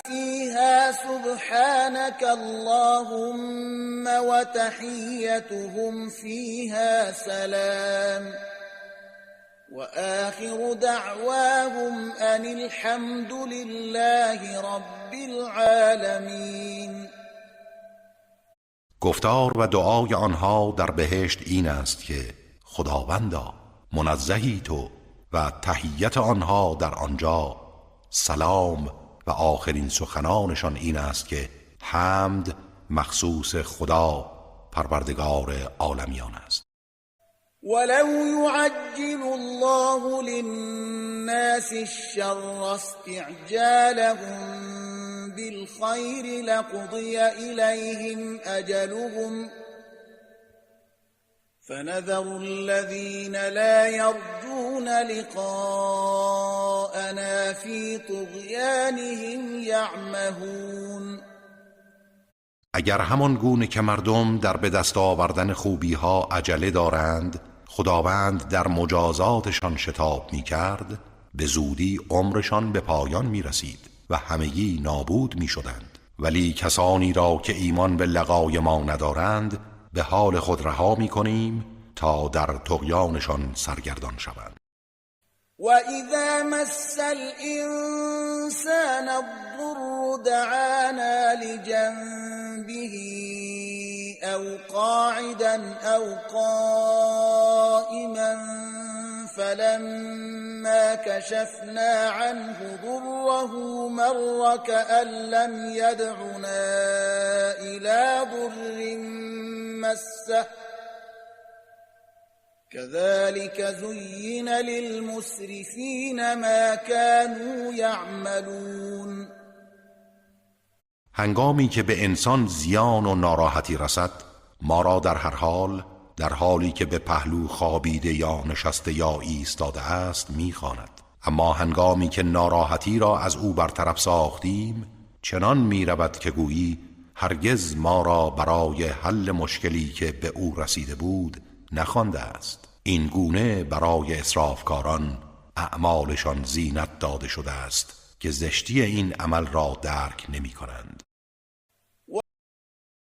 فيها سبحانك اللهم وتحيتهم فيها سلام وآخر دعواهم أن الحمد لله رب العالمین. گفتار و دعای آنها در بهشت این است که خداوندا منزهی تو و تحیت آنها در آنجا سلام، و آخرین سخنانشان این است که حمد مخصوص خدا پروردگار عالمیان است. ولو يعجل الله للناس الشر استعجالهم بالخير لقضي إليهم أجلهم فنذر الذين لا يرجون لقاءنا في طغيانهم يعمهون. اگر همان گونه که مردم در به دست آوردن خوبی ها عجله دارند، خداوند در مجازاتشان شتاب می کرد، به زودی عمرشان به پایان می رسید و همگی نابود می شدند. ولی کسانی را که ایمان به لقای ما ندارند به حال خود رها می کنیم تا در طغیانشان سرگردان شوند. وَإِذَا مَسَّ الْإِنسَانَ الضُّرُّ دَعَانَا لِجَنبِهِ أَوْ قَاعِدًا أَوْ قَائِمًا فَلَمَّا كَشَفْنَا عَنْهُ ضُرَّهُ مَرَّ كَأَن لَّمْ يَدْعُنَا إِلَى ضُرٍّ مَّسَّهُ كذلك زين للمسرفين ما كانوا يعملون. هنگامی که به انسان زیان و ناراحتی رسد، ما را در هر حال، در حالی که به پهلو خوابیده یا نشسته یا ایستاده است می‌خواند. اما هنگامی که ناراحتی را از او برطرف ساختیم، چنان می‌رود که گویی هرگز ما را برای حل مشکلی که به او رسیده بود نخوانده است. این گونه برای اسرافکاران اعمالشان زینت داده شده است که زشتی این عمل را درک نمی کنند.